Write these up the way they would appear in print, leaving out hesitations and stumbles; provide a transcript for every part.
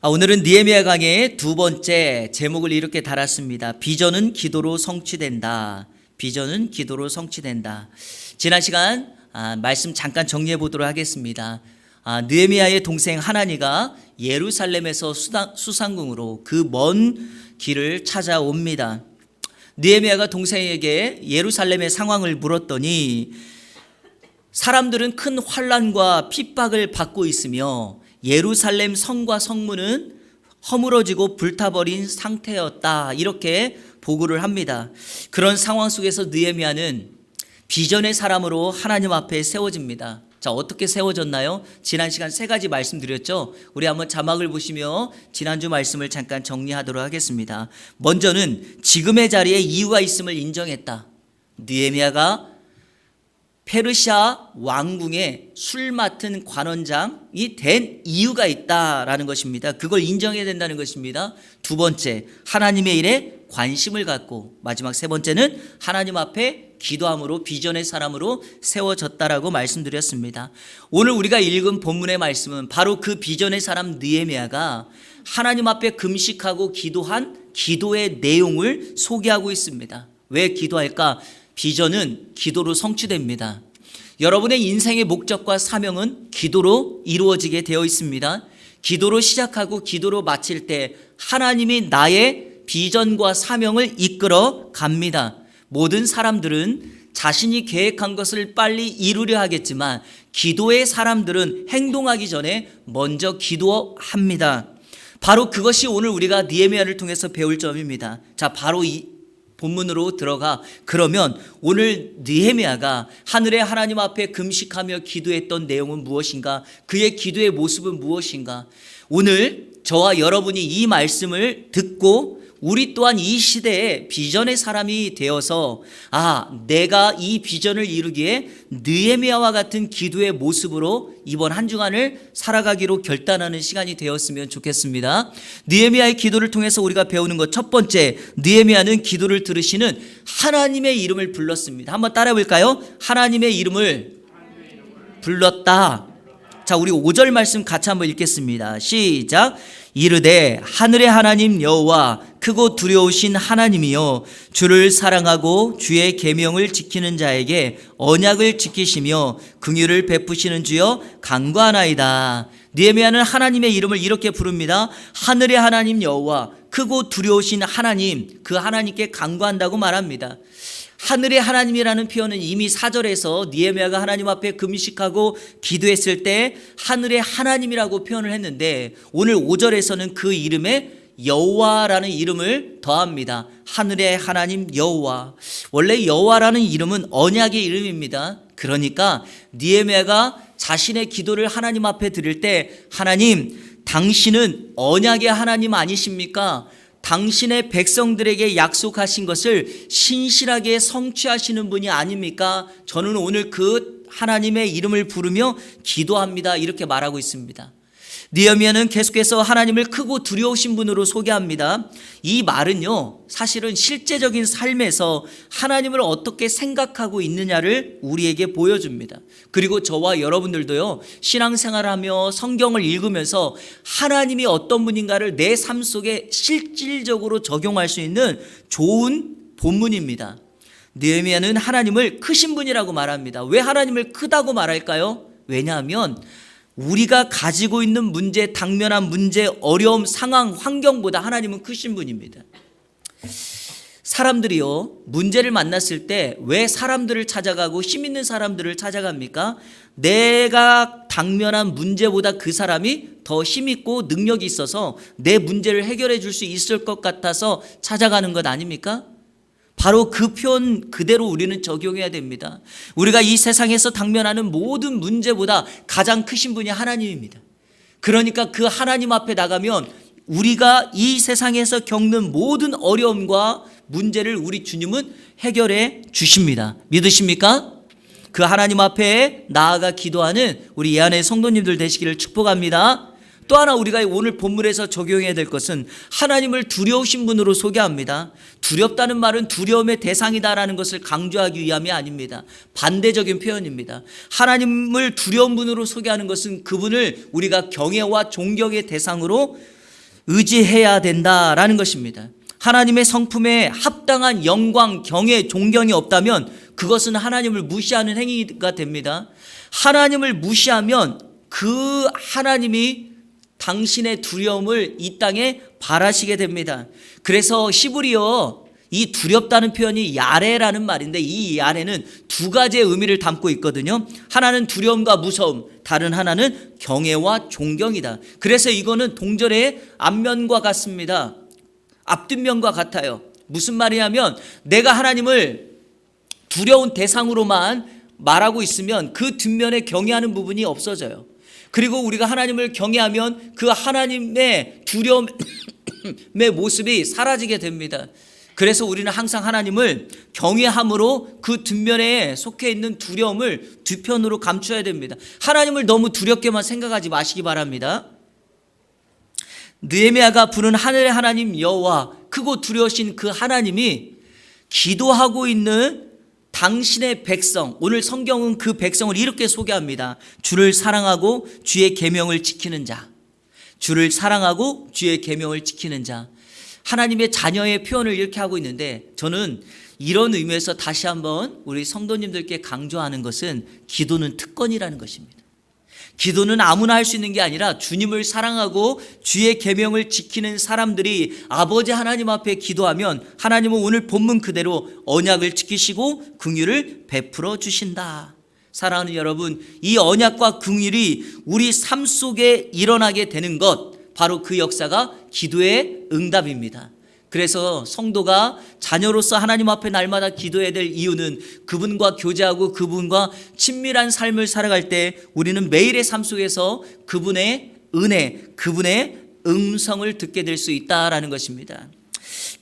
오늘은 느헤미야 강의 두 번째 제목을 이렇게 달았습니다. 비전은 기도로 성취된다. 비전은 기도로 성취된다. 지난 시간 말씀 잠깐 정리해 보도록 하겠습니다. 느헤미야의 동생 하나니가 예루살렘에서 수상궁으로 그 먼 길을 찾아옵니다. 느헤미야가 동생에게 예루살렘의 상황을 물었더니 사람들은 큰 환난과 핍박을 받고 있으며 예루살렘 성과 성문은 허물어지고 불타버린 상태였다, 이렇게 보고를 합니다. 그런 상황 속에서 느헤미야는 비전의 사람으로 하나님 앞에 세워집니다. 자, 어떻게 세워졌나요? 지난 시간 세 가지 말씀드렸죠. 우리 한번 자막을 보시며 지난주 말씀을 잠깐 정리하도록 하겠습니다. 먼저는 지금의 자리에 이유가 있음을 인정했다. 느헤미야가 페르시아 왕궁의 술 맡은 관원장이 된 이유가 있다라는 것입니다. 그걸 인정해야 된다는 것입니다. 두 번째, 하나님의 일에 관심을 갖고, 마지막 세 번째는 하나님 앞에 기도함으로 비전의 사람으로 세워졌다라고 말씀드렸습니다. 오늘 우리가 읽은 본문의 말씀은 바로 그 비전의 사람 느헤미야가 하나님 앞에 금식하고 기도한 기도의 내용을 소개하고 있습니다. 왜 기도할까? 비전은 기도로 성취됩니다. 여러분의 인생의 목적과 사명은 기도로 이루어지게 되어 있습니다. 기도로 시작하고 기도로 마칠 때 하나님이 나의 비전과 사명을 이끌어 갑니다. 모든 사람들은 자신이 계획한 것을 빨리 이루려 하겠지만 기도의 사람들은 행동하기 전에 먼저 기도합니다. 바로 그것이 오늘 우리가 느헤미야를 통해서 배울 점입니다. 자, 바로 이 본문으로 들어가. 그러면 오늘 느헤미야가 하늘의 하나님 앞에 금식하며 기도했던 내용은 무엇인가? 그의 기도의 모습은 무엇인가? 오늘 저와 여러분이 이 말씀을 듣고 우리 또한 이 시대에 비전의 사람이 되어서 내가 이 비전을 이루기에 느헤미야와 같은 기도의 모습으로 이번 한 주간을 살아가기로 결단하는 시간이 되었으면 좋겠습니다. 느헤미야의 기도를 통해서 우리가 배우는 것, 첫 번째, 느헤미야는 기도를 들으시는 하나님의 이름을 불렀습니다. 한번 따라해 볼까요? 하나님의 이름을 불렀다. 자, 우리 5절 말씀 같이 한번 읽겠습니다. 시작. 이르되 하늘의 하나님 여호와 크고 두려우신 하나님이여, 주를 사랑하고 주의 계명을 지키는 자에게 언약을 지키시며 긍휼을 베푸시는 주여 간구하나이다. 느헤미야는 하나님의 이름을 이렇게 부릅니다. 하늘의 하나님 여호와, 크고 두려우신 하나님, 그 하나님께 간구한다고 말합니다. 하늘의 하나님이라는 표현은 이미 4절에서 느헤미야가 하나님 앞에 금식하고 기도했을 때 하늘의 하나님이라고 표현을 했는데, 오늘 5절에서는 그 이름에 여호와라는 이름을 더합니다. 하늘의 하나님 여호와. 원래 여호와라는 이름은 언약의 이름입니다. 그러니까 느헤미야가 자신의 기도를 하나님 앞에 드릴 때, 하나님, 당신은 언약의 하나님 아니십니까? 당신의 백성들에게 약속하신 것을 신실하게 성취하시는 분이 아닙니까? 저는 오늘 그 하나님의 이름을 부르며 기도합니다, 이렇게 말하고 있습니다. 느헤미야는 계속해서 하나님을 크고 두려우신 분으로 소개합니다. 이 말은요, 사실은 실제적인 삶에서 하나님을 어떻게 생각하고 있느냐를 우리에게 보여줍니다. 그리고 저와 여러분들도요, 신앙생활하며 성경을 읽으면서 하나님이 어떤 분인가를 내 삶 속에 실질적으로 적용할 수 있는 좋은 본문입니다. 느헤미야는 하나님을 크신 분이라고 말합니다. 왜 하나님을 크다고 말할까요? 왜냐하면 우리가 가지고 있는 문제, 당면한 문제, 어려움, 상황, 환경보다 하나님은 크신 분입니다. 사람들이요, 문제를 만났을 때 왜 사람들을 찾아가고 힘 있는 사람들을 찾아갑니까? 내가 당면한 문제보다 그 사람이 더 힘 있고 능력이 있어서 내 문제를 해결해 줄 수 있을 것 같아서 찾아가는 것 아닙니까? 바로 그 표현 그대로 우리는 적용해야 됩니다. 우리가 이 세상에서 당면하는 모든 문제보다 가장 크신 분이 하나님입니다. 그러니까 그 하나님 앞에 나가면 우리가 이 세상에서 겪는 모든 어려움과 문제를 우리 주님은 해결해 주십니다. 믿으십니까? 그 하나님 앞에 나아가 기도하는 우리 이 안의 성도님들 되시기를 축복합니다. 또 하나 우리가 오늘 본문에서 적용해야 될 것은 하나님을 두려우신 분으로 소개합니다. 두렵다는 말은 두려움의 대상이다라는 것을 강조하기 위함이 아닙니다. 반대적인 표현입니다. 하나님을 두려운 분으로 소개하는 것은 그분을 우리가 경외와 존경의 대상으로 의지해야 된다라는 것입니다. 하나님의 성품에 합당한 영광, 경외, 존경이 없다면 그것은 하나님을 무시하는 행위가 됩니다. 하나님을 무시하면 그 하나님이 당신의 두려움을 이 땅에 발하시게 됩니다. 그래서 히브리어 이 두렵다는 표현이 야레라는 말인데 이 야레는 두 가지의 의미를 담고 있거든요. 하나는 두려움과 무서움, 다른 하나는 경외와 존경이다. 그래서 이거는 동절의 앞면과 같습니다. 앞뒷면과 같아요. 무슨 말이냐면 내가 하나님을 두려운 대상으로만 말하고 있으면 그 뒷면에 경외하는 부분이 없어져요. 그리고 우리가 하나님을 경외하면 그 하나님의 두려움의 모습이 사라지게 됩니다. 그래서 우리는 항상 하나님을 경외함으로 그 뒷면에 속해 있는 두려움을 뒤편으로 감춰야 됩니다. 하나님을 너무 두렵게만 생각하지 마시기 바랍니다. 느헤미야가 부른 하늘의 하나님 여호와, 크고 두려우신 그 하나님이 기도하고 있는 당신의 백성, 오늘 성경은 그 백성을 이렇게 소개합니다. 주를 사랑하고 주의 계명을 지키는 자. 주를 사랑하고 주의 계명을 지키는 자. 하나님의 자녀의 표현을 이렇게 하고 있는데 저는 이런 의미에서 다시 한번 우리 성도님들께 강조하는 것은 기도는 특권이라는 것입니다. 기도는 아무나 할 수 있는 게 아니라 주님을 사랑하고 주의 계명을 지키는 사람들이 아버지 하나님 앞에 기도하면 하나님은 오늘 본문 그대로 언약을 지키시고 긍휼을 베풀어 주신다. 사랑하는 여러분, 이 언약과 긍휼이 우리 삶 속에 일어나게 되는 것, 바로 그 역사가 기도의 응답입니다. 그래서 성도가 자녀로서 하나님 앞에 날마다 기도해야 될 이유는 그분과 교제하고 그분과 친밀한 삶을 살아갈 때 우리는 매일의 삶 속에서 그분의 은혜, 그분의 음성을 듣게 될 수 있다라는 것입니다.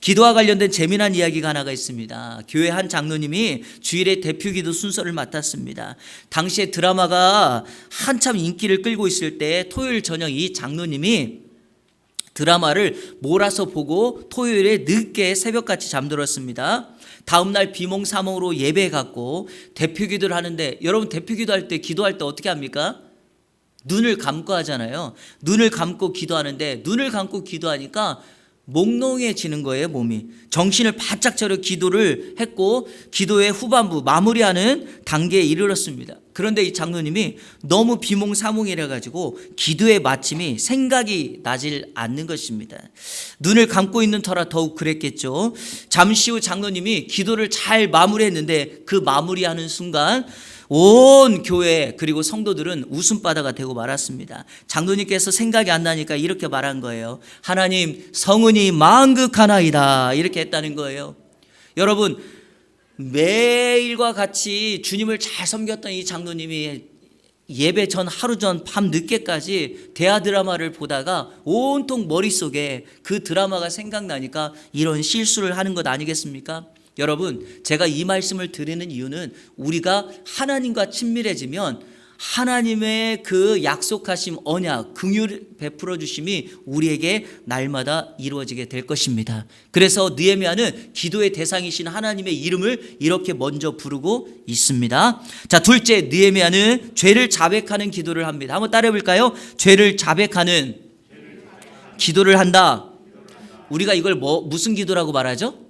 기도와 관련된 재미난 이야기가 하나가 있습니다. 교회 한 장로님이 주일에 대표기도 순서를 맡았습니다. 당시에 드라마가 한참 인기를 끌고 있을 때 토요일 저녁 이 장로님이 드라마를 몰아서 보고 토요일에 늦게 새벽같이 잠들었습니다. 다음날 비몽사몽으로 예배 갔고 대표기도를 하는데, 여러분 대표기도 할 때 기도할 때 어떻게 합니까? 눈을 감고 하잖아요. 눈을 감고 기도하는데 눈을 감고 기도하니까 몽롱해지는 거예요, 몸이. 정신을 바짝 차려 기도를 했고 기도의 후반부 마무리하는 단계에 이르렀습니다. 그런데 이 장로님이 너무 비몽사몽이라 가지고 기도의 마침이 생각이 나질 않는 것입니다. 눈을 감고 있는 터라 더욱 그랬겠죠. 잠시 후 장로님이 기도를 잘 마무리했는데 그 마무리하는 순간 온 교회 그리고 성도들은 웃음바다가 되고 말았습니다. 장로님께서 생각이 안 나니까 이렇게 말한 거예요. 하나님, 성은이 만극하나이다, 이렇게 했다는 거예요. 여러분, 매일과 같이 주님을 잘 섬겼던 이 장로님이 예배 전 하루 전 밤 늦게까지 대하 드라마를 보다가 온통 머릿속에 그 드라마가 생각나니까 이런 실수를 하는 것 아니겠습니까? 여러분, 제가 이 말씀을 드리는 이유는 우리가 하나님과 친밀해지면 하나님의 그 약속하심, 언약, 긍휼 베풀어 주심이 우리에게 날마다 이루어지게 될 것입니다. 그래서 느헤미야는 기도의 대상이신 하나님의 이름을 이렇게 먼저 부르고 있습니다. 자, 둘째, 느헤미야는 죄를 자백하는 기도를 합니다. 한번 따라해 볼까요? 죄를 자백하는 기도를 한다. 우리가 이걸 무슨 기도라고 말하죠?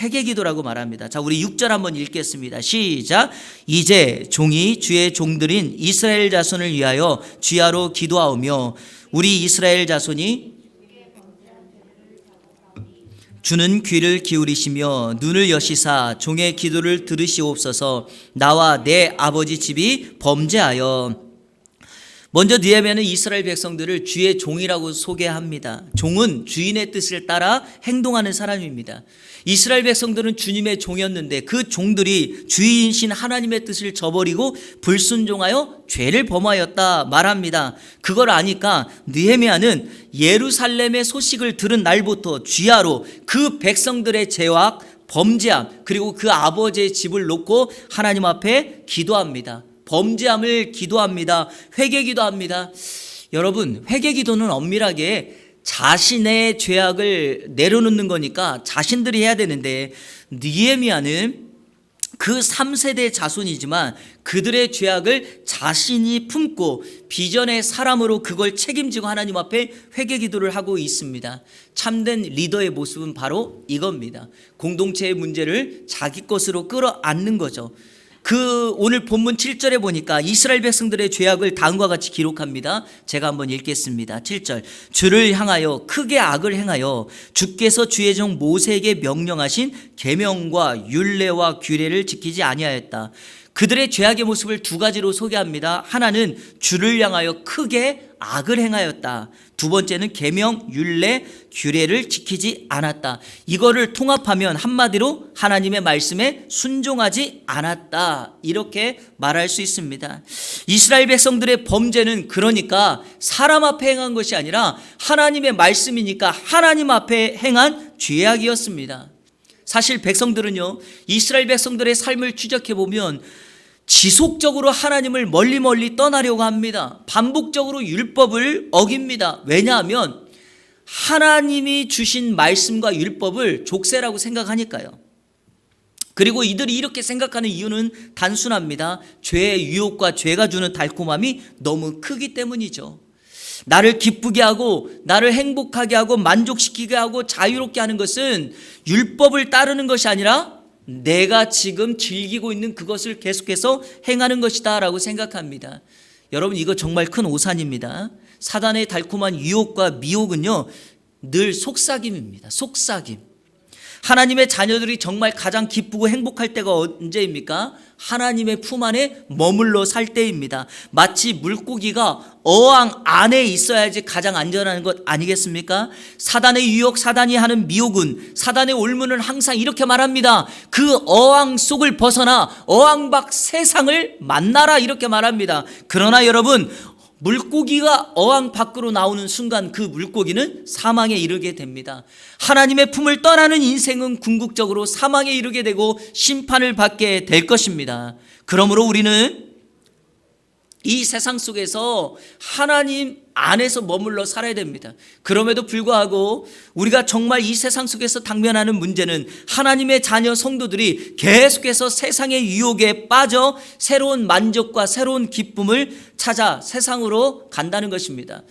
회개기도라고 말합니다. 자, 우리 6절 한번 읽겠습니다. 시작. 이제 종이 주의 종들인 이스라엘 자손을 위하여 주야로 기도하오며 우리 이스라엘 자손이 주는 귀를 기울이시며 눈을 여시사 종의 기도를 들으시옵소서. 나와 내 아버지 집이 범죄하여. 먼저 느헤미야는 이스라엘 백성들을 주의 종이라고 소개합니다. 종은 주인의 뜻을 따라 행동하는 사람입니다. 이스라엘 백성들은 주님의 종이었는데 그 종들이 주인이신 하나님의 뜻을 저버리고 불순종하여 죄를 범하였다 말합니다. 그걸 아니까 느헤미야는 예루살렘의 소식을 들은 날부터 주야로 그 백성들의 죄악, 범죄함, 그리고 그 아버지의 집을 놓고 하나님 앞에 기도합니다. 범죄함을 기도합니다. 회개기도합니다. 여러분, 회개기도는 엄밀하게 자신의 죄악을 내려놓는 거니까 자신들이 해야 되는데 느헤미야는 그 3세대 자손이지만 그들의 죄악을 자신이 품고 비전의 사람으로 그걸 책임지고 하나님 앞에 회개 기도를 하고 있습니다. 참된 리더의 모습은 바로 이겁니다. 공동체의 문제를 자기 것으로 끌어안는 거죠. 오늘 본문 7절에 보니까 이스라엘 백성들의 죄악을 다음과 같이 기록합니다. 제가 한번 읽겠습니다. 7절. 주를 향하여 크게 악을 행하여 주께서 주의 종 모세에게 명령하신 계명과 율례와 규례를 지키지 아니하였다. 그들의 죄악의 모습을 두 가지로 소개합니다. 하나는 주를 향하여 크게 악을 행하였다. 두 번째는 계명, 율례, 규례를 지키지 않았다. 이거를 통합하면 한마디로 하나님의 말씀에 순종하지 않았다. 이렇게 말할 수 있습니다. 이스라엘 백성들의 범죄는 그러니까 사람 앞에 행한 것이 아니라 하나님의 말씀이니까 하나님 앞에 행한 죄악이었습니다. 사실 백성들은요, 이스라엘 백성들의 삶을 추적해 보면 지속적으로 하나님을 멀리 떠나려고 합니다. 반복적으로 율법을 어깁니다. 왜냐하면 하나님이 주신 말씀과 율법을 족쇄라고 생각하니까요. 그리고 이들이 이렇게 생각하는 이유는 단순합니다. 죄의 유혹과 죄가 주는 달콤함이 너무 크기 때문이죠. 나를 기쁘게 하고 나를 행복하게 하고 만족시키게 하고 자유롭게 하는 것은 율법을 따르는 것이 아니라 내가 지금 즐기고 있는 그것을 계속해서 행하는 것이다 라고 생각합니다. 여러분, 이거 정말 큰 오산입니다. 사단의 달콤한 유혹과 미혹은요, 늘 속삭임입니다. 속삭임. 하나님의 자녀들이 정말 가장 기쁘고 행복할 때가 언제입니까? 하나님의 품 안에 머물러 살 때입니다. 마치 물고기가 어항 안에 있어야지 가장 안전한 것 아니겠습니까? 사단의 유혹, 사단이 하는 미혹은, 사단의 올무는 항상 이렇게 말합니다. 그 어항 속을 벗어나 어항 밖 세상을 만나라, 이렇게 말합니다. 그러나 여러분, 물고기가 어항 밖으로 나오는 순간 그 물고기는 사망에 이르게 됩니다. 하나님의 품을 떠나는 인생은 궁극적으로 사망에 이르게 되고 심판을 받게 될 것입니다. 그러므로 우리는 이 세상 속에서 하나님 안에서 머물러 살아야 됩니다. 그럼에도 불구하고 우리가 정말 이 세상 속에서 당면하는 문제는 하나님의 자녀 성도들이 계속해서 세상의 유혹에 빠져 새로운 만족과 새로운 기쁨을 찾아 세상으로 간다는 것입니다.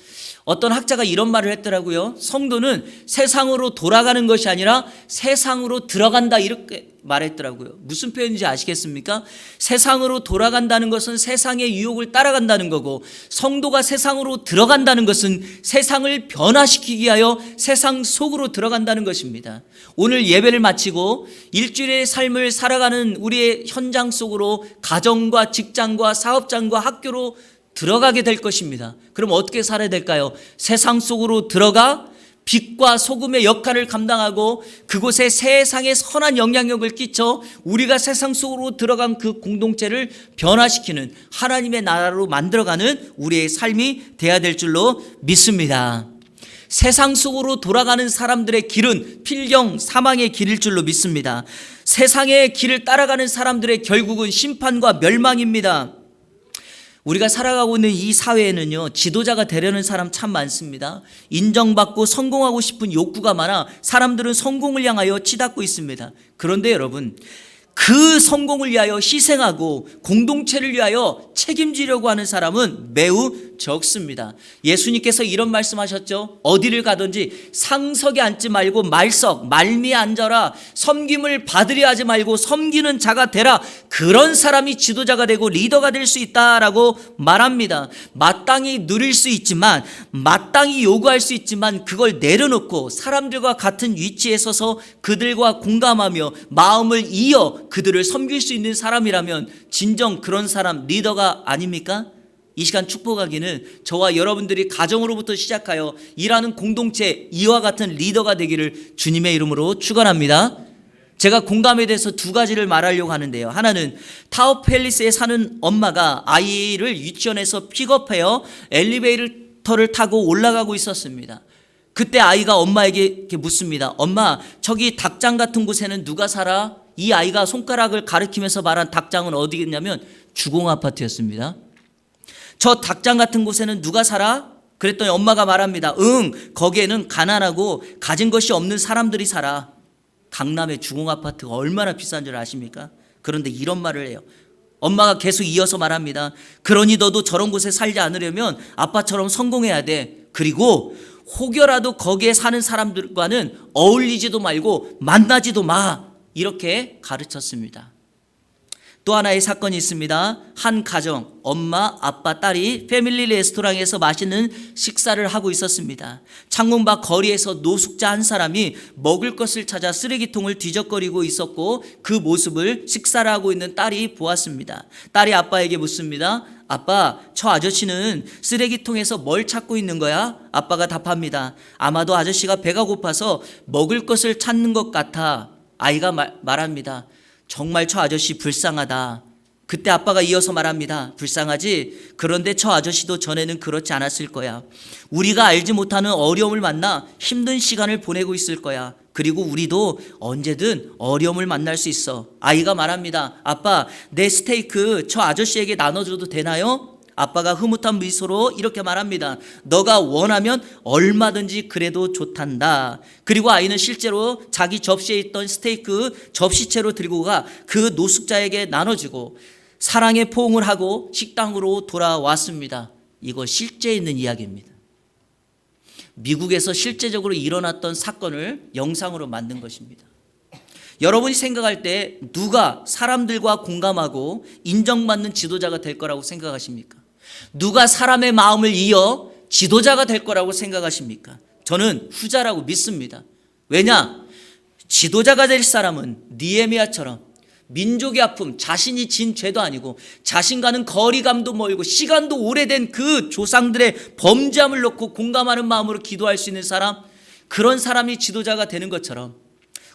어떤 학자가 이런 말을 했더라고요. 성도는 세상으로 돌아가는 것이 아니라 세상으로 들어간다, 이렇게 말했더라고요. 무슨 표현인지 아시겠습니까? 세상으로 돌아간다는 것은 세상의 유혹을 따라간다는 거고, 성도가 세상으로 들어간다는 것은 세상을 변화시키기 위하여 세상 속으로 들어간다는 것입니다. 오늘 예배를 마치고 일주일의 삶을 살아가는 우리의 현장 속으로 가정과 직장과 사업장과 학교로 들어가게 될 것입니다. 그럼 어떻게 살아야 될까요? 세상 속으로 들어가 빛과 소금의 역할을 감당하고 그곳에 세상에 선한 영향력을 끼쳐 우리가 세상 속으로 들어간 그 공동체를 변화시키는 하나님의 나라로 만들어가는 우리의 삶이 돼야 될 줄로 믿습니다. 세상 속으로 돌아가는 사람들의 길은 필경 사망의 길일 줄로 믿습니다. 세상의 길을 따라가는 사람들의 결국은 심판과 멸망입니다. 우리가 살아가고 있는 이 사회에는요, 지도자가 되려는 사람 참 많습니다. 인정받고 성공하고 싶은 욕구가 많아 사람들은 성공을 향하여 치닫고 있습니다. 그런데 여러분, 그 성공을 위하여 희생하고 공동체를 위하여 책임지려고 하는 사람은 매우 적습니다. 예수님께서 이런 말씀하셨죠. 어디를 가든지 상석에 앉지 말고 말석, 말미에 앉아라. 섬김을 받으려 하지 말고 섬기는 자가 되라. 그런 사람이 지도자가 되고 리더가 될 수 있다라고 말합니다. 마땅히 누릴 수 있지만, 마땅히 요구할 수 있지만 그걸 내려놓고 사람들과 같은 위치에 서서 그들과 공감하며 마음을 이어 그들을 섬길 수 있는 사람이라면 진정 그런 사람 리더가 아닙니까? 이 시간 축복하기는 저와 여러분들이 가정으로부터 시작하여 일하는 공동체 이와 같은 리더가 되기를 주님의 이름으로 축원합니다. 제가 공감에 대해서 두 가지를 말하려고 하는데요. 하나는 타워팰리스에 사는 엄마가 아이를 유치원에서 픽업해요 엘리베이터를 타고 올라가고 있었습니다. 그때 아이가 엄마에게 이렇게 묻습니다. 엄마, 저기 닭장 같은 곳에는 누가 살아? 이 아이가 손가락을 가리키면서 말한 닭장은 어디겠냐면 주공 아파트였습니다. 저 닭장 같은 곳에는 누가 살아? 그랬더니 엄마가 말합니다. 거기에는 가난하고 가진 것이 없는 사람들이 살아. 강남의 주공 아파트가 얼마나 비싼 줄 아십니까? 그런데 이런 말을 해요. 엄마가 계속 이어서 말합니다. 그러니 너도 저런 곳에 살지 않으려면 아빠처럼 성공해야 돼. 그리고 혹여라도 거기에 사는 사람들과는 어울리지도 말고 만나지도 마. 이렇게 가르쳤습니다. 또 하나의 사건이 있습니다. 한 가정, 엄마, 아빠, 딸이 패밀리 레스토랑에서 맛있는 식사를 하고 있었습니다. 창문 밖 거리에서 노숙자 한 사람이 먹을 것을 찾아 쓰레기통을 뒤적거리고 있었고 그 모습을 식사를 하고 있는 딸이 보았습니다. 딸이 아빠에게 묻습니다. 아빠, 저 아저씨는 쓰레기통에서 뭘 찾고 있는 거야? 아빠가 답합니다. 아마도 아저씨가 배가 고파서 먹을 것을 찾는 것 같아. 아이가 말합니다. 정말 저 아저씨 불쌍하다. 그때 아빠가 이어서 말합니다. 불쌍하지? 그런데 저 아저씨도 전에는 그렇지 않았을 거야. 우리가 알지 못하는 어려움을 만나 힘든 시간을 보내고 있을 거야. 그리고 우리도 언제든 어려움을 만날 수 있어. 아이가 말합니다. 아빠, 내 스테이크 저 아저씨에게 나눠줘도 되나요? 아빠가 흐뭇한 미소로 이렇게 말합니다. 너가 원하면 얼마든지 그래도 좋단다. 그리고 아이는 실제로 자기 접시에 있던 스테이크 접시채로 들고 가 그 노숙자에게 나눠주고 사랑의 포옹을 하고 식당으로 돌아왔습니다. 이거 실제 있는 이야기입니다. 미국에서 실제적으로 일어났던 사건을 영상으로 만든 것입니다. 여러분이 생각할 때 누가 사람들과 공감하고 인정받는 지도자가 될 거라고 생각하십니까? 누가 사람의 마음을 이어 지도자가 될 거라고 생각하십니까? 저는 후자라고 믿습니다. 왜냐? 지도자가 될 사람은 느헤미야처럼 민족의 아픔, 자신이 진 죄도 아니고 자신과는 거리감도 멀고 시간도 오래된 그 조상들의 범죄함을 놓고 공감하는 마음으로 기도할 수 있는 사람, 그런 사람이 지도자가 되는 것처럼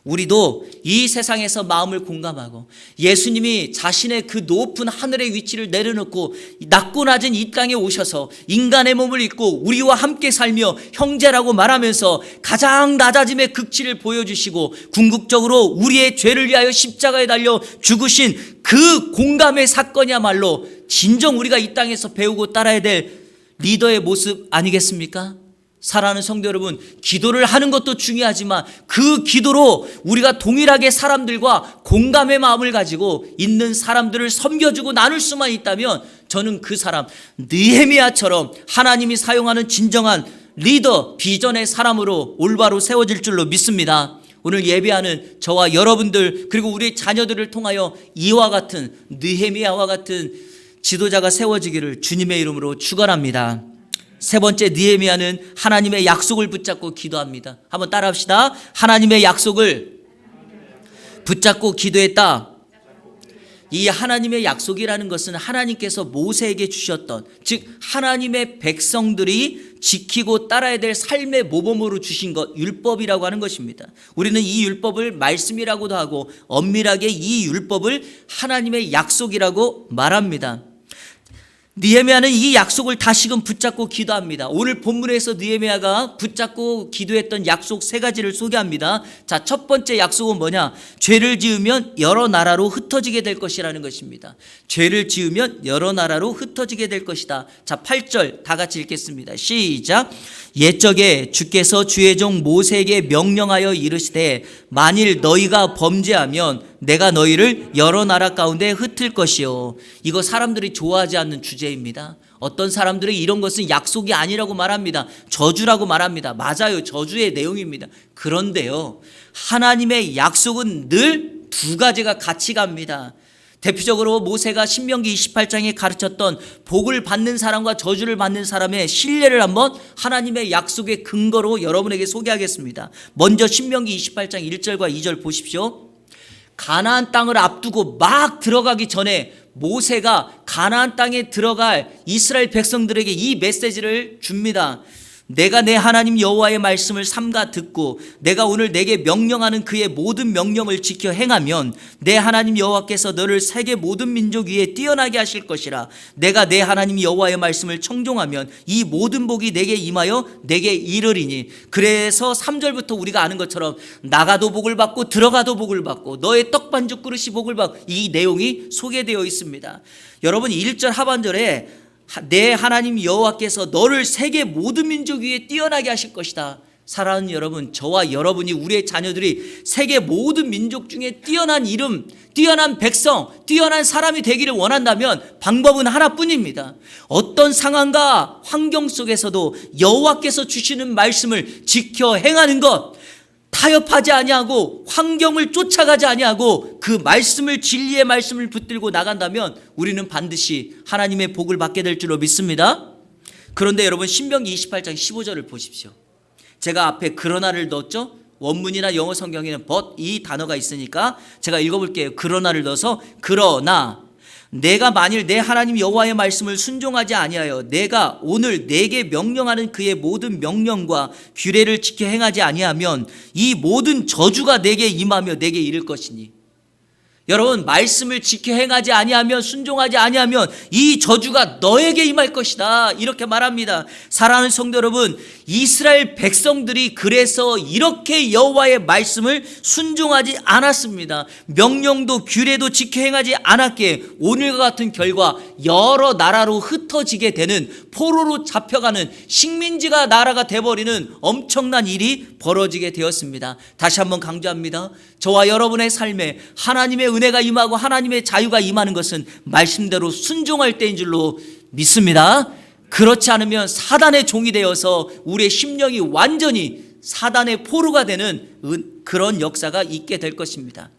우리도 이 세상에서 마음을 공감하고 예수님이 자신의 그 높은 하늘의 위치를 내려놓고 낮고 낮은 이 땅에 오셔서 인간의 몸을 입고 우리와 함께 살며 형제라고 말하면서 가장 낮아짐의 극치를 보여주시고 궁극적으로 우리의 죄를 위하여 십자가에 달려 죽으신 그 공감의 사건이야말로 진정 우리가 이 땅에서 배우고 따라야 될 리더의 모습 아니겠습니까? 사랑하는 성도 여러분, 기도를 하는 것도 중요하지만 그 기도로 우리가 동일하게 사람들과 공감의 마음을 가지고 있는 사람들을 섬겨주고 나눌 수만 있다면 저는 그 사람 느헤미야처럼 하나님이 사용하는 진정한 리더, 비전의 사람으로 올바로 세워질 줄로 믿습니다. 오늘 예배하는 저와 여러분들 그리고 우리 자녀들을 통하여 이와 같은 느헤미야와 같은 지도자가 세워지기를 주님의 이름으로 축원합니다. 세 번째, 느헤미야는 하나님의 약속을 붙잡고 기도합니다. 한번 따라합시다. 하나님의 약속을 붙잡고 기도했다. 이 하나님의 약속이라는 것은 하나님께서 모세에게 주셨던, 즉 하나님의 백성들이 지키고 따라야 될 삶의 모범으로 주신 것, 율법이라고 하는 것입니다. 우리는 이 율법을 말씀이라고도 하고 엄밀하게 이 율법을 하나님의 약속이라고 말합니다. 느헤미야는 이 약속을 다시금 붙잡고 기도합니다. 오늘 본문에서 느헤미야가 붙잡고 기도했던 약속 세 가지를 소개합니다. 자, 첫 번째 약속은 뭐냐? 죄를 지으면 여러 나라로 흩어지게 될 것이라는 것입니다. 죄를 지으면 여러 나라로 흩어지게 될 것이다. 자, 8절 다 같이 읽겠습니다. 시작. 옛적에 주께서 주의 종 모세에게 명령하여 이르시되 만일 너희가 범죄하면 내가 너희를 여러 나라 가운데 흩을 것이요. 이거 사람들이 좋아하지 않는 주제입니다. 어떤 사람들이 이런 것은 약속이 아니라고 말합니다. 저주라고 말합니다. 맞아요. 저주의 내용입니다. 그런데요, 하나님의 약속은 늘 두 가지가 같이 갑니다. 대표적으로 모세가 신명기 28장에 가르쳤던 복을 받는 사람과 저주를 받는 사람의 신뢰를 한번 하나님의 약속의 근거로 여러분에게 소개하겠습니다. 먼저 신명기 28장 1절과 2절 보십시오. 가나안 땅을 앞두고 막 들어가기 전에 모세가 가나안 땅에 들어갈 이스라엘 백성들에게 이 메시지를 줍니다. 내가 내 하나님 여호와의 말씀을 삼가 듣고 내가 오늘 내게 명령하는 그의 모든 명령을 지켜 행하면 내 하나님 여호와께서 너를 세계 모든 민족 위에 뛰어나게 하실 것이라. 내가 내 하나님 여호와의 말씀을 청종하면 이 모든 복이 내게 임하여 내게 이르리니. 그래서 3절부터 우리가 아는 것처럼 나가도 복을 받고 들어가도 복을 받고 너의 떡반죽 그릇이 복을 받고, 이 내용이 소개되어 있습니다. 여러분 1절 하반절에 내 하나님 여호와께서 너를 세계 모든 민족 위에 뛰어나게 하실 것이다. 사랑하는 여러분, 저와 여러분이, 우리의 자녀들이 세계 모든 민족 중에 뛰어난 이름, 뛰어난 백성, 뛰어난 사람이 되기를 원한다면 방법은 하나뿐입니다. 어떤 상황과 환경 속에서도 여호와께서 주시는 말씀을 지켜 행하는 것, 타협하지 아니하고 환경을 쫓아가지 아니하고 그 말씀을, 진리의 말씀을 붙들고 나간다면 우리는 반드시 하나님의 복을 받게 될 줄로 믿습니다. 그런데 여러분, 신명기 28장 15절을 보십시오. 제가 앞에 그러나를 넣었죠. 원문이나 영어 성경에는 but 이 단어가 있으니까 제가 읽어볼게요. 그러나를 넣어서, 그러나 내가 만일 내 하나님 여호와의 말씀을 순종하지 아니하여 내가 오늘 내게 명령하는 그의 모든 명령과 규례를 지켜 행하지 아니하면 이 모든 저주가 내게 임하며 내게 이를 것이니. 여러분, 말씀을 지켜 행하지 아니하면, 순종하지 아니하면 이 저주가 너에게 임할 것이다, 이렇게 말합니다. 사랑하는 성도 여러분, 이스라엘 백성들이 그래서 이렇게 여호와의 말씀을 순종하지 않았습니다. 명령도 규례도 지켜 행하지 않았기에 오늘과 같은 결과, 여러 나라로 흩어지게 되는, 포로로 잡혀가는 식민지가 나라가 돼버리는 엄청난 일이 벌어지게 되었습니다. 다시 한번 강조합니다. 저와 여러분의 삶에 하나님의 은혜가 임하고 하나님의 자유가 임하는 것은 말씀대로 순종할 때인 줄로 믿습니다. 그렇지 않으면 사단의 종이 되어서 우리의 심령이 완전히 사단의 포로가 되는 그런 역사가 있게 될 것입니다.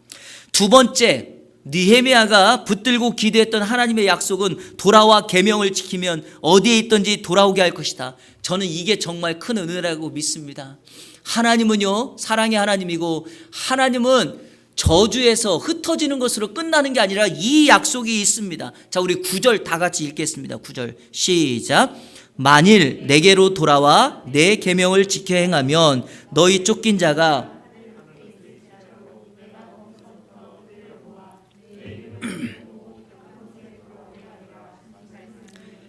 두 번째, 느헤미야가 붙들고 기도했던 하나님의 약속은 돌아와 계명을 지키면 어디에 있든지 돌아오게 할 것이다. 저는 이게 정말 큰 은혜라고 믿습니다. 하나님은요, 사랑의 하나님이고, 하나님은 저주에서 흩어지는 것으로 끝나는 게 아니라 이 약속이 있습니다. 자, 우리 9절 다 같이 읽겠습니다. 9절 시작. 만일 내게로 돌아와 내 계명을 지켜 행하면 너희 쫓긴 자가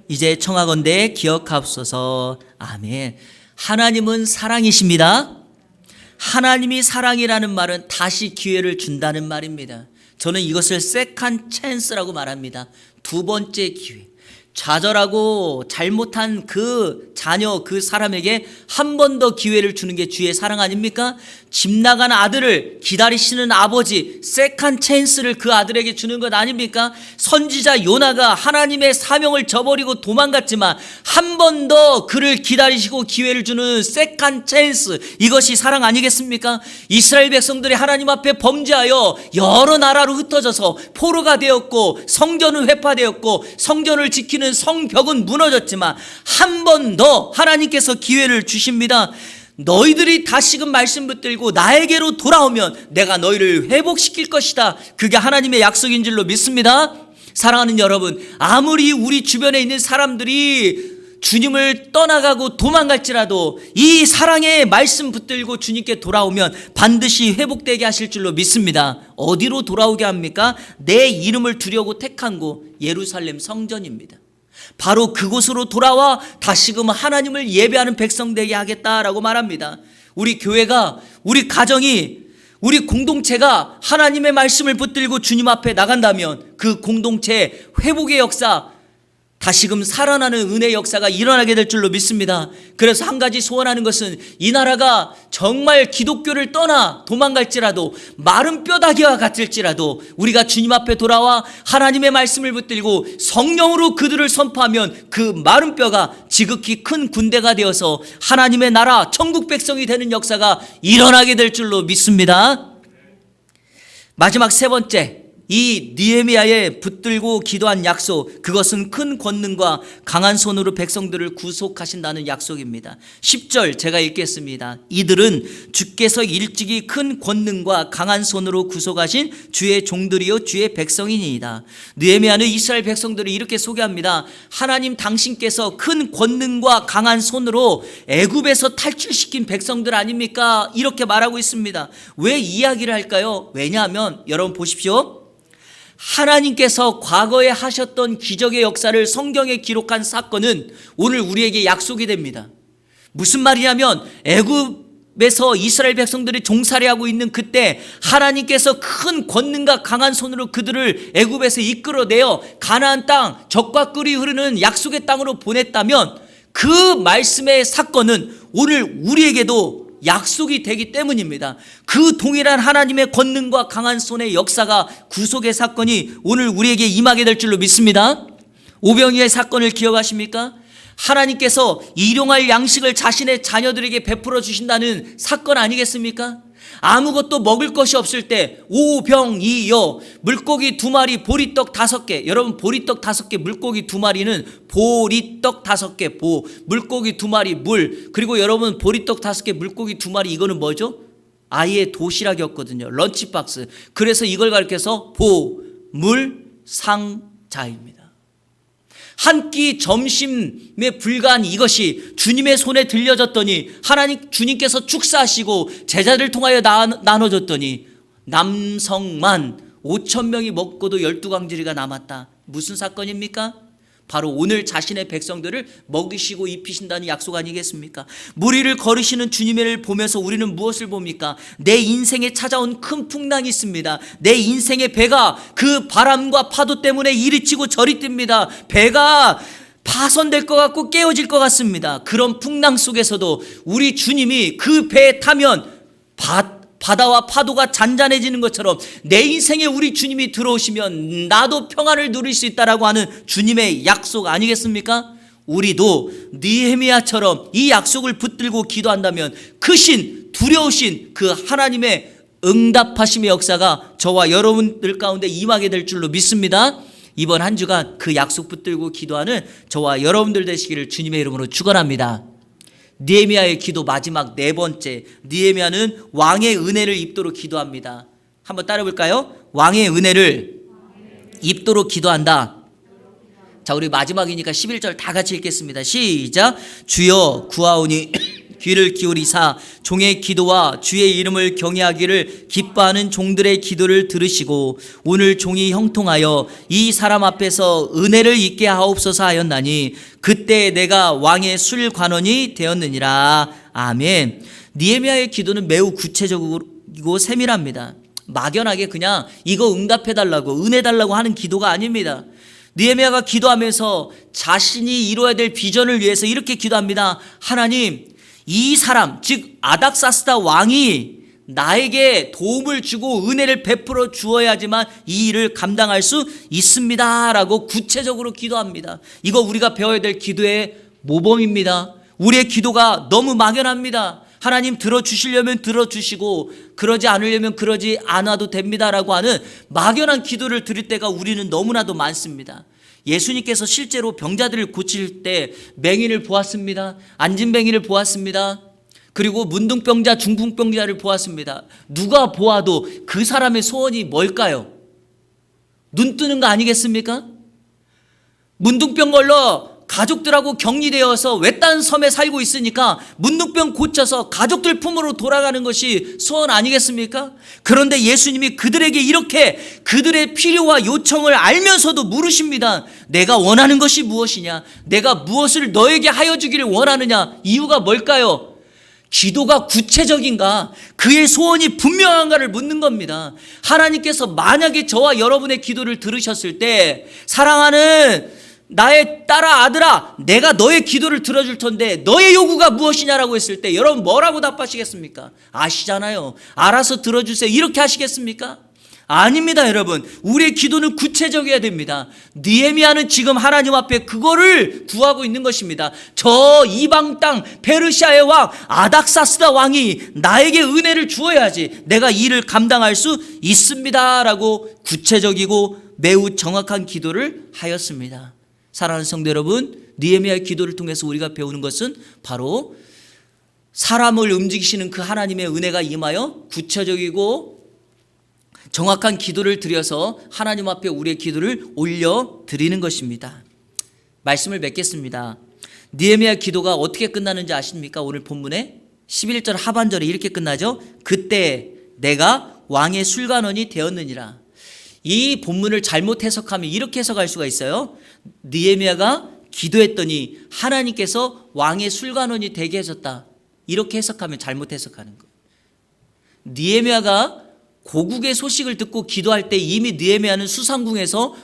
이제 청하건대 기억하옵소서. 아멘. 하나님은 사랑이십니다. 하나님이 사랑이라는 말은 다시 기회를 준다는 말입니다. 저는 이것을 세컨드 찬스라고 말합니다. 두 번째 기회. 좌절하고 잘못한 그 자녀, 그 사람에게 한 번 더 기회를 주는 게 주의 사랑 아닙니까? 집 나간 아들을 기다리시는 아버지, 세컨드 찬스를 그 아들에게 주는 것 아닙니까? 선지자 요나가 하나님의 사명을 저버리고 도망갔지만 한 번 더 그를 기다리시고 기회를 주는 세컨드 찬스, 이것이 사랑 아니겠습니까? 이스라엘 백성들이 하나님 앞에 범죄하여 여러 나라로 흩어져서 포로가 되었고, 성전은 회파되었고, 성전을 지키는 성벽은 무너졌지만 한 번 더 하나님께서 기회를 주십니다. 너희들이 다시금 말씀 붙들고 나에게로 돌아오면 내가 너희를 회복시킬 것이다. 그게 하나님의 약속인 줄로 믿습니다. 사랑하는 여러분, 아무리 우리 주변에 있는 사람들이 주님을 떠나가고 도망갈지라도 이 사랑의 말씀 붙들고 주님께 돌아오면 반드시 회복되게 하실 줄로 믿습니다. 어디로 돌아오게 합니까? 내 이름을 두려고 택한 곳, 예루살렘 성전입니다. 바로 그곳으로 돌아와 다시금 하나님을 예배하는 백성 되게 하겠다라고 말합니다. 우리 교회가, 우리 가정이, 우리 공동체가 하나님의 말씀을 붙들고 주님 앞에 나간다면 그 공동체의 회복의 역사, 다시금 살아나는 은혜의 역사가 일어나게 될 줄로 믿습니다. 그래서 한 가지 소원하는 것은 이 나라가 정말 기독교를 떠나 도망갈지라도, 마른 뼈다귀와 같을지라도 우리가 주님 앞에 돌아와 하나님의 말씀을 붙들고 성령으로 그들을 선포하면 그 마른 뼈가 지극히 큰 군대가 되어서 하나님의 나라, 천국 백성이 되는 역사가 일어나게 될 줄로 믿습니다. 마지막 세 번째, 이 느헤미야의 붙들고 기도한 약속, 그것은 큰 권능과 강한 손으로 백성들을 구속하신다는 약속입니다. 10절 제가 읽겠습니다. 이들은 주께서 일찍이 큰 권능과 강한 손으로 구속하신 주의 종들이요 주의 백성이니이다. 느헤미야는 이스라엘 백성들을 이렇게 소개합니다. 하나님 당신께서 큰 권능과 강한 손으로 애굽에서 탈출시킨 백성들 아닙니까? 이렇게 말하고 있습니다. 왜 이야기를 할까요? 왜냐하면 여러분 보십시오. 하나님께서 과거에 하셨던 기적의 역사를 성경에 기록한 사건은 오늘 우리에게 약속이 됩니다. 무슨 말이냐면, 애굽에서 이스라엘 백성들이 종살이하고 있는 그때 하나님께서 큰 권능과 강한 손으로 그들을 애굽에서 이끌어내어 가나안 땅, 젖과 꿀이 흐르는 약속의 땅으로 보냈다면 그 말씀의 사건은 오늘 우리에게도 약속이 되기 때문입니다. 그 동일한 하나님의 권능과 강한 손의 역사가 구속의 사건이 오늘 우리에게 임하게 될 줄로 믿습니다. 오병이의 사건을 기억하십니까? 하나님께서 일용할 양식을 자신의 자녀들에게 베풀어 주신다는 사건 아니겠습니까? 아무것도 먹을 것이 없을 때 오병이여, 물고기 2마리, 보리떡 5개. 여러분, 보리떡 5개, 물고기 2마리는 보리떡 5개, 물고기 2마리, 물. 그리고 여러분, 보리떡 5개, 물고기 2마리, 이거는 뭐죠? 아이의 도시락이었거든요. 런치박스. 그래서 이걸 가리켜서 보물상자입니다. 한 끼 점심에 불과한 이것이 주님의 손에 들려졌더니 주님께서 축사하시고 제자를 통하여 나눠줬더니 남성만 5,000명이 먹고도 12광지리가 남았다. 무슨 사건입니까? 바로 오늘 자신의 백성들을 먹이시고 입히신다는 약속 아니겠습니까? 무리를 걸으시는 주님을 보면서 우리는 무엇을 봅니까? 내 인생에 찾아온 큰 풍랑이 있습니다. 내 인생의 배가 그 바람과 파도 때문에 이리 치고 저리 뜹니다. 배가 파손될 것 같고 깨어질 것 같습니다. 그런 풍랑 속에서도 우리 주님이 그 배에 타면 바다와 파도가 잔잔해지는 것처럼 내 인생에 우리 주님이 들어오시면 나도 평안을 누릴 수 있다라고 하는 주님의 약속 아니겠습니까? 우리도 느헤미야처럼 이 약속을 붙들고 기도한다면 크신 두려우신 그 하나님의 응답하심의 역사가 저와 여러분들 가운데 임하게 될 줄로 믿습니다. 이번 한 주간 그 약속 붙들고 기도하는 저와 여러분들 되시기를 주님의 이름으로 축원합니다. 느헤미야의 기도 마지막 4번째, 느헤미야는 왕의 은혜를 입도록 기도합니다. 한번 따라 볼까요? 왕의 은혜를 입도록 기도한다. 자, 우리 마지막이니까 11절 다 같이 읽겠습니다. 시작. 주여 구하오니 귀를 기울이사 종의 기도와 주의 이름을 경외하기를 기뻐하는 종들의 기도를 들으시고 오늘 종이 형통하여 이 사람 앞에서 은혜를 입게 하옵소서 하였나니 그때 내가 왕의 술관원이 되었느니라. 아멘. 느헤미야의 기도는 매우 구체적이고 세밀합니다. 막연하게 그냥 이거 응답해달라고 은혜 달라고 하는 기도가 아닙니다. 느헤미야가 기도하면서 자신이 이루어야 될 비전을 위해서 이렇게 기도합니다. 하나님, 이 사람 즉 아닥사스다 왕이 나에게 도움을 주고 은혜를 베풀어 주어야지만 이 일을 감당할 수 있습니다 라고 구체적으로 기도합니다. 이거 우리가 배워야 될 기도의 모범입니다. 우리의 기도가 너무 막연합니다. 하나님 들어주시려면 들어주시고 그러지 않으려면 그러지 않아도 됩니다라고 하는 막연한 기도를 드릴 때가 우리는 너무나도 많습니다. 예수님께서 실제로 병자들을 고칠 때 맹인을 보았습니다. 안진뱅이를 보았습니다. 그리고 문둥병자, 중풍병자를 보았습니다. 누가 보아도 그 사람의 소원이 뭘까요? 눈 뜨는 거 아니겠습니까? 문둥병 걸러 가족들하고 격리되어서 외딴 섬에 살고 있으니까 문둥병 고쳐서 가족들 품으로 돌아가는 것이 소원 아니겠습니까? 그런데 예수님이 그들에게 이렇게 그들의 필요와 요청을 알면서도 물으십니다. 내가 원하는 것이 무엇이냐? 내가 무엇을 너에게 하여 주기를 원하느냐? 이유가 뭘까요? 기도가 구체적인가? 그의 소원이 분명한가를 묻는 겁니다. 하나님께서 만약에 저와 여러분의 기도를 들으셨을 때 사랑하는 나의 딸아 아들아 내가 너의 기도를 들어줄 텐데 너의 요구가 무엇이냐라고 했을 때 여러분 뭐라고 답하시겠습니까? 아시잖아요. 알아서 들어주세요 이렇게 하시겠습니까? 아닙니다. 여러분 우리의 기도는 구체적이어야 됩니다. 느헤미야는 지금 하나님 앞에 그거를 구하고 있는 것입니다. 저 이방 땅 페르시아의 왕 아닥사스다 왕이 나에게 은혜를 주어야지 내가 이 일을 감당할 수 있습니다 라고 구체적이고 매우 정확한 기도를 하였습니다. 사랑하는 성도 여러분, 느헤미야의 기도를 통해서 우리가 배우는 것은 바로 사람을 움직이시는 그 하나님의 은혜가 임하여 구체적이고 정확한 기도를 드려서 하나님 앞에 우리의 기도를 올려드리는 것입니다. 말씀을 맺겠습니다. 느헤미야 기도가 어떻게 끝나는지 아십니까? 오늘 본문에 11절 하반절에 이렇게 끝나죠. 그때 내가 왕의 술관원이 되었느니라. 이 본문을 잘못 해석하면 이렇게 해석할 수가 있어요. 느헤미야가 기도했더니 하나님께서 왕의 술관원이 되게 해줬다. 이렇게 해석하면 잘못 해석하는 거예요. 느헤미야가 고국의 소식을 듣고 기도할 때 이미 느헤미야는 수상궁에서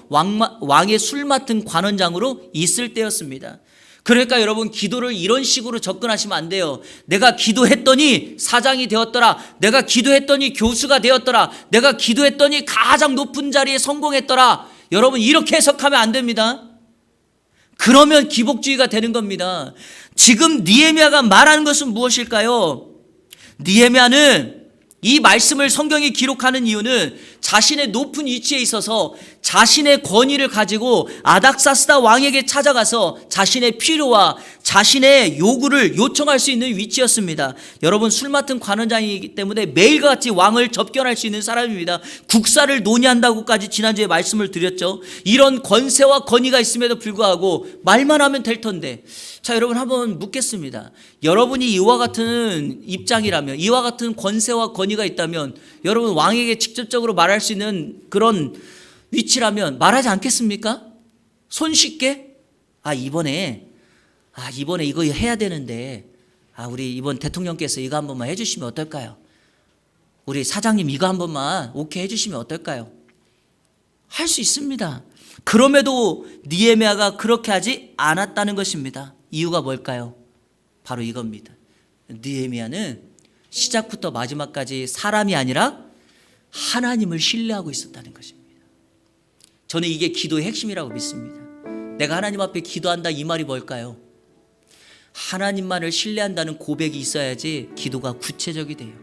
왕의 술 맡은 관원장으로 있을 때였습니다. 그러니까 여러분, 기도를 이런 식으로 접근하시면 안 돼요. 내가 기도했더니 사장이 되었더라. 내가 기도했더니 교수가 되었더라. 내가 기도했더니 가장 높은 자리에 성공했더라. 여러분, 이렇게 해석하면 안 됩니다. 그러면 기복주의가 되는 겁니다. 지금 느헤미야가 말하는 것은 무엇일까요? 느헤미야는 이 말씀을 성경이 기록하는 이유는 자신의 높은 위치에 있어서 자신의 권위를 가지고 아닥사스다 왕에게 찾아가서 자신의 필요와 자신의 요구를 요청할 수 있는 위치였습니다. 여러분, 술 맡은 관원장이기 때문에 매일같이 왕을 접견할 수 있는 사람입니다. 국사를 논의한다고까지 지난주에 말씀을 드렸죠. 이런 권세와 권위가 있음에도 불구하고 말만 하면 될 텐데, 자, 여러분, 한번 묻겠습니다. 여러분이 이와 같은 입장이라면, 이와 같은 권세와 권위가 있다면, 여러분 왕에게 직접적으로 말할 수 있는 그런 위치라면 말하지 않겠습니까? 손쉽게 이번에 이거 해야 되는데 우리 이번 대통령께서 이거 한 번만 해주시면 어떨까요? 우리 사장님 이거 한 번만 오케이 해주시면 어떨까요? 할 수 있습니다. 그럼에도 느헤미야가 그렇게 하지 않았다는 것입니다. 이유가 뭘까요? 바로 이겁니다. 느헤미야는 시작부터 마지막까지 사람이 아니라 하나님을 신뢰하고 있었다는 것입니다. 저는 이게 기도의 핵심이라고 믿습니다. 내가 하나님 앞에 기도한다, 이 말이 뭘까요? 하나님만을 신뢰한다는 고백이 있어야지 기도가 구체적이 돼요.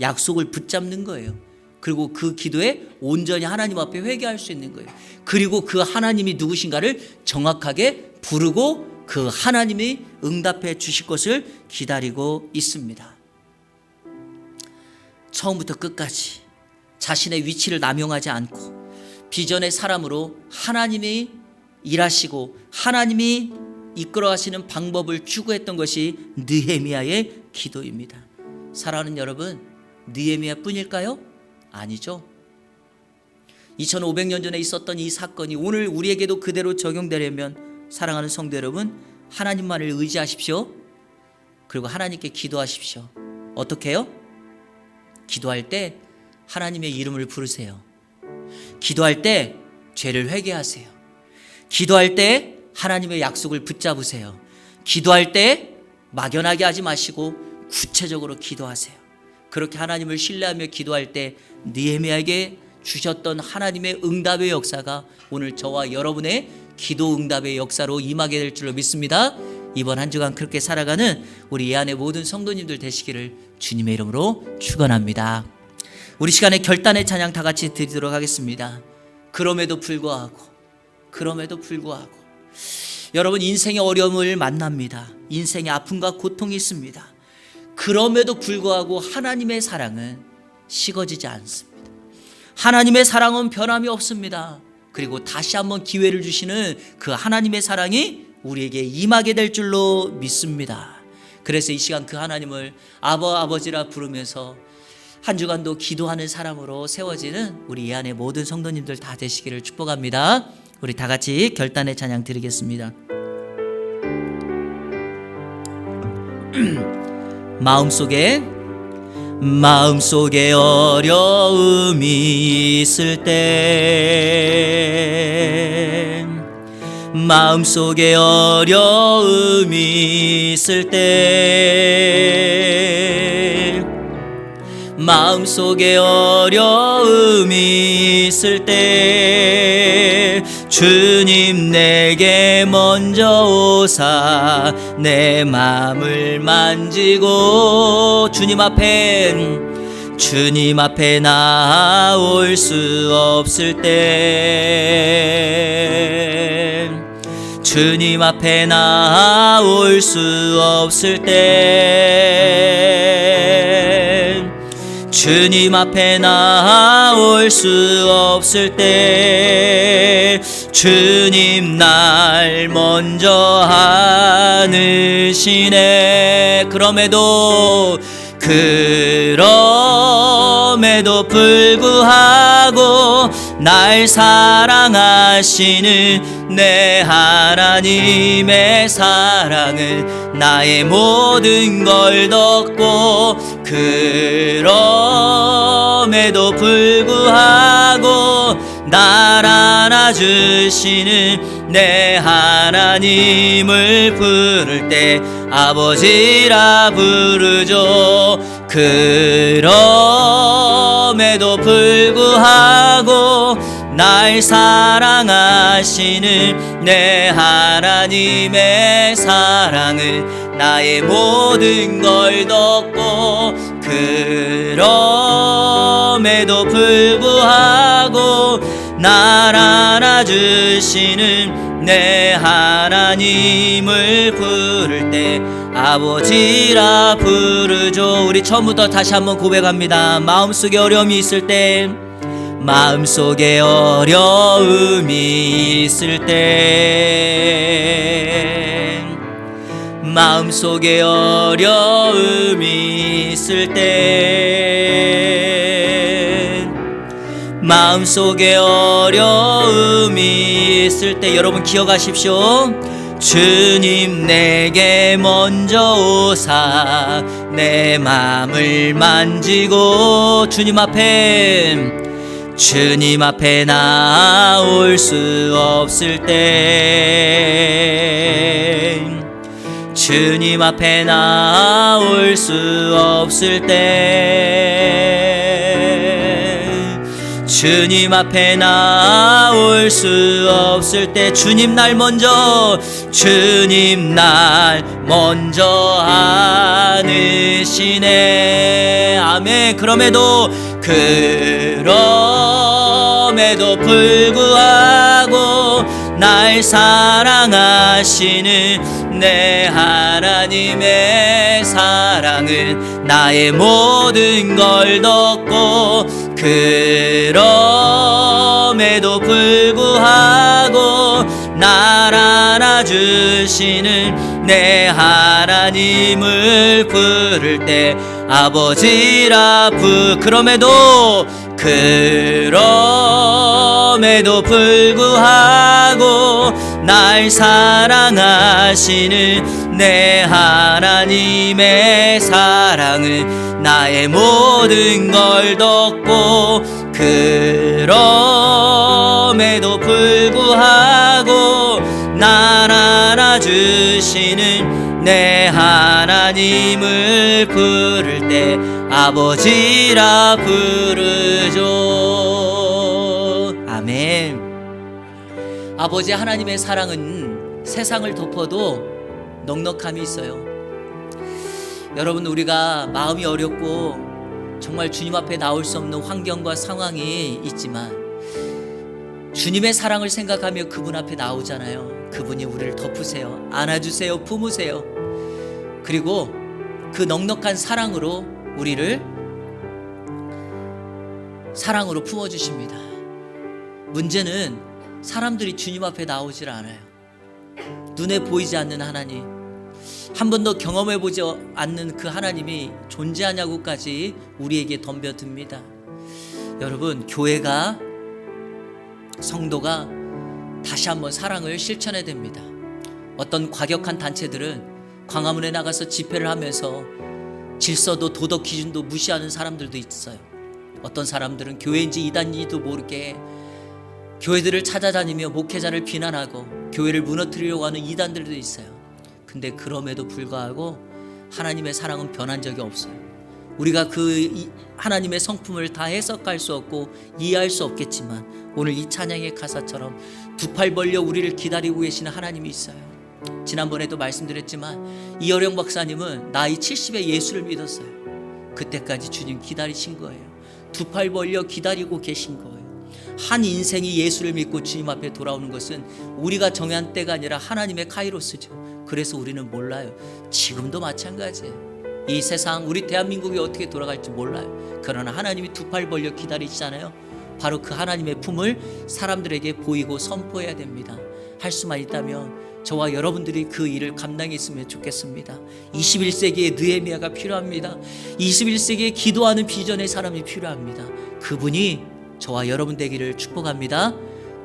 약속을 붙잡는 거예요. 그리고 그 기도에 온전히 하나님 앞에 회개할 수 있는 거예요. 그리고 그 하나님이 누구신가를 정확하게 부르고 그 하나님이 응답해 주실 것을 기다리고 있습니다. 처음부터 끝까지 자신의 위치를 남용하지 않고 비전의 사람으로 하나님이 일하시고 하나님이 이끌어가시는 방법을 추구했던 것이 느헤미야의 기도입니다. 사랑하는 여러분, 느헤미야뿐일까요? 아니죠. 2500년 전에 있었던 이 사건이 오늘 우리에게도 그대로 적용되려면, 사랑하는 성도 여러분, 하나님만을 의지하십시오. 그리고 하나님께 기도하십시오. 어떻게 해요? 기도할 때 하나님의 이름을 부르세요. 기도할 때 죄를 회개하세요. 기도할 때 하나님의 약속을 붙잡으세요. 기도할 때 막연하게 하지 마시고 구체적으로 기도하세요. 그렇게 하나님을 신뢰하며 기도할 때 느헤미야에게 주셨던 하나님의 응답의 역사가 오늘 저와 여러분의 기도 응답의 역사로 임하게 될 줄로 믿습니다. 이번 한 주간 그렇게 살아가는 우리 이 안의 모든 성도님들 되시기를 주님의 이름으로 축원합니다. 우리 시간에 결단의 찬양 다 같이 드리도록 하겠습니다. 그럼에도 불구하고 여러분, 인생의 어려움을 만납니다. 인생의 아픔과 고통이 있습니다. 그럼에도 불구하고 하나님의 사랑은 식어지지 않습니다. 하나님의 사랑은 변함이 없습니다. 그리고 다시 한번 기회를 주시는 그 하나님의 사랑이 우리에게 임하게 될 줄로 믿습니다. 그래서 이 시간 그 하나님을 아버지라 부르면서 한 주간도 기도하는 사람으로 세워지는 우리 이 안의 모든 성도님들 다 되시기를 축복합니다. 우리 다 같이 결단의 찬양 드리겠습니다. 마음속에 어려움이 있을 때, 마음속에 어려움이 있을 때, 마음속에 어려움이 있을 때 주님 내게 먼저 오사 내 마음을 만지고 주님 앞에 나올 수 없을 때, 주님 앞에 나올 수 없을 때, 주님 앞에 나올 수 없을 때 주님 날 먼저 안으시네. 그럼에도 불구하고 날 사랑하시는 내 하나님의 사랑은 나의 모든 걸 덮고, 그럼에도 불구하고 날 안아주시는 내 하나님을 부를 때 아버지라 부르죠. 그럼에도 불구하고 날 사랑하시는 내 하나님의 사랑은 나의 모든 걸 덮고, 그럼에도 불구하고 날 안아주시는 내 하나님을 부를 때 아버지라 부르죠. 우리 처음부터 다시 한번 고백합니다. 마음속에 어려움이 있을 때, 마음속에 어려움이 있을 때, 마음속에 어려움이 있을 때, 마음속에 어려움이 있을 때 여러분 기억하십시오. 주님 내게 먼저 오사 내 마음을 만지고 주님 앞에 나올 수 없을 때, 주님 앞에 나올 수 없을 때, 주님 앞에 나올 수 없을 때 주님 날 먼저 안으시네. 아멘. 그럼에도 불구하고 날 사랑하시는 내 하나님의 사랑은 나의 모든 걸 덮고, 그럼에도 불구하고 날 안아주시는 내 하나님을 부를 때 아버지라 그럼에도 불구하고 날 사랑하시는 내 하나님의 사랑은 나의 모든 걸 덮고, 그럼에도 불구하고 날 안아주시는 내 하나님을 부를 때 아버지라 부르죠. 아멘. 아버지 하나님의 사랑은 세상을 덮어도 넉넉함이 있어요. 여러분, 우리가 마음이 어렵고 정말 주님 앞에 나올 수 없는 환경과 상황이 있지만 주님의 사랑을 생각하며 그분 앞에 나오잖아요. 그분이 우리를 덮으세요. 안아주세요. 품으세요. 그리고 그 넉넉한 사랑으로 우리를 사랑으로 품어주십니다. 문제는 사람들이 주님 앞에 나오질 않아요. 눈에 보이지 않는 하나님, 한 번도 경험해보지 않는 그 하나님이 존재하냐고까지 우리에게 덤벼듭니다. 여러분, 교회가, 성도가 다시 한번 사랑을 실천해야 됩니다. 어떤 과격한 단체들은 광화문에 나가서 집회를 하면서 질서도 도덕 기준도 무시하는 사람들도 있어요. 어떤 사람들은 교회인지 이단인지도 모르게 교회들을 찾아다니며 목회자를 비난하고 교회를 무너뜨리려고 하는 이단들도 있어요. 근데 그럼에도 불구하고 하나님의 사랑은 변한 적이 없어요. 우리가 그 하나님의 성품을 다 해석할 수 없고 이해할 수 없겠지만 오늘 이 찬양의 가사처럼 두 팔 벌려 우리를 기다리고 계시는 하나님이 있어요. 지난번에도 말씀드렸지만 이어령 박사님은 나이 70에 예수를 믿었어요. 그때까지 주님 기다리신 거예요. 두 팔 벌려 기다리고 계신 거예요. 한 인생이 예수를 믿고 주님 앞에 돌아오는 것은 우리가 정한 때가 아니라 하나님의 카이로스죠. 그래서 우리는 몰라요. 지금도 마찬가지예요. 이 세상, 우리 대한민국이 어떻게 돌아갈지 몰라요. 그러나 하나님이 두 팔 벌려 기다리시잖아요. 바로 그 하나님의 품을 사람들에게 보이고 선포해야 됩니다. 할 수만 있다면 저와 여러분들이 그 일을 감당했으면 좋겠습니다. 21세기에 느헤미야가 필요합니다. 21세기에 기도하는 비전의 사람이 필요합니다. 그분이 저와 여러분 되기를 축복합니다.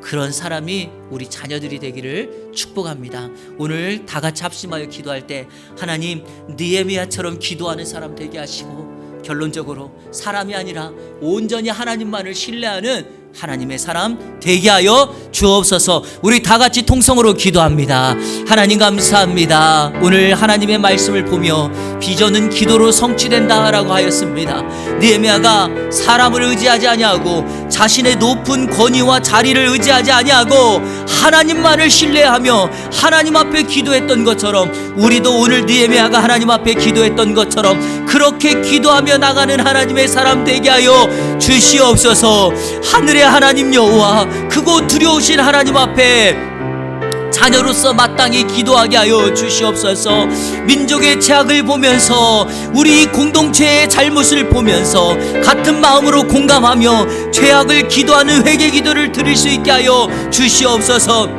그런 사람이 우리 자녀들이 되기를 축복합니다. 오늘 다 같이 합심하여 기도할 때 하나님, 느헤미야처럼 기도하는 사람 되게 하시고 결론적으로 사람이 아니라 온전히 하나님만을 신뢰하는 하나님의 사람 되게 하여 주옵소서. 우리 다 같이 통성으로 기도합니다. 하나님 감사합니다. 오늘 하나님의 말씀을 보며 비전은 기도로 성취된다 라고 하였습니다. 느헤미야가 사람을 의지하지 아니하고 자신의 높은 권위와 자리를 의지하지 아니하고 하나님만을 신뢰하며 하나님 앞에 기도했던 것처럼 우리도 오늘 느헤미야가 하나님 앞에 기도했던 것처럼 그렇게 기도하며 나가는 하나님의 사람 되게 하여 주시옵소서. 하늘의 하나님 여호와, 크고 두려우신 하나님 앞에 자녀로서 마땅히 기도하게 하여 주시옵소서. 민족의 죄악을 보면서 우리 공동체의 잘못을 보면서 같은 마음으로 공감하며 죄악을 기도하는 회개 기도를 드릴 수 있게 하여 주시옵소서.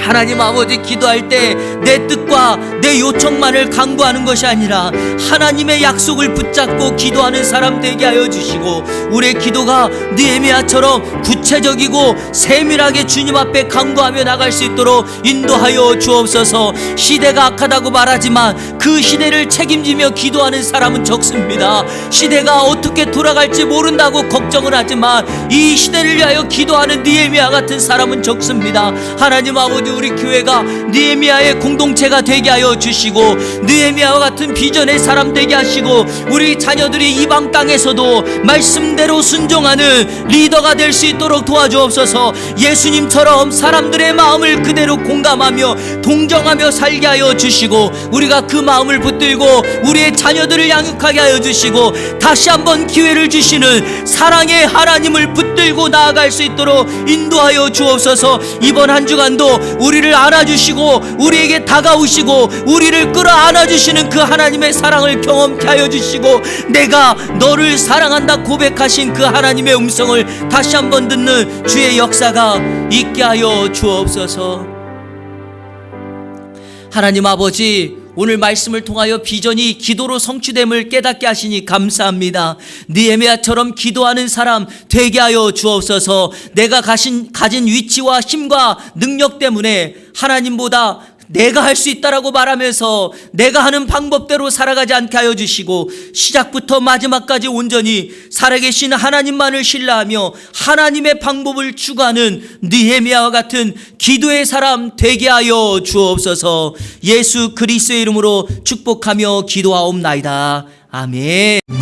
하나님 아버지, 기도할 때 내 뜻과 내 요청만을 강구하는 것이 아니라 하나님의 약속을 붙잡고 기도하는 사람 되게 하여 주시고, 우리의 기도가 느헤미야처럼 구체적이고 세밀하게 주님 앞에 강구하며 나갈 수 있도록 인도하여 주옵소서. 시대가 악하다고 말하지만 그 시대를 책임지며 기도하는 사람은 적습니다. 시대가 어떻게 돌아갈지 모른다고 걱정을 하지만 이 시대를 위하여 기도하는 느헤미야 같은 사람은 적습니다. 하나님 아버지, 우리 교회가 느헤미야의 공동체가 되게 하여 주시고 느헤미야와 같은 비전의 사람 되게 하시고 우리 자녀들이 이방 땅에서도 말씀대로 순종하는 리더가 될 수 있도록 도와주옵소서. 예수님처럼 사람들의 마음을 그대로 공감하며 동정하며 살게 하여 주시고 우리가 그 마음을 붙들고 우리의 자녀들을 양육하게 하여 주시고 다시 한번 기회를 주시는 사랑의 하나님을 붙들고 나아갈 수 있도록 인도하여 주옵소서. 이번 한 주간도 우리를 안아주시고 우리에게 다가오시고 우리를 끌어안아주시는 그 하나님의 사랑을 경험케 하여 주시고 내가 너를 사랑한다 고백하신 그 하나님의 음성을 다시 한번 듣는 주의 역사가 있게 하여 주옵소서. 하나님 아버지, 오늘 말씀을 통하여 비전이 기도로 성취됨을 깨닫게 하시니 감사합니다. 느헤미야처럼 기도하는 사람 되게 하여 주옵소서. 내가 가진 위치와 힘과 능력 때문에 하나님보다 내가 할 수 있다라고 말하면서 내가 하는 방법대로 살아가지 않게 하여 주시고 시작부터 마지막까지 온전히 살아계신 하나님만을 신뢰하며 하나님의 방법을 추구하는 느헤미야와 같은 기도의 사람 되게 하여 주옵소서. 예수 그리스도의 이름으로 축복하며 기도하옵나이다. 아멘.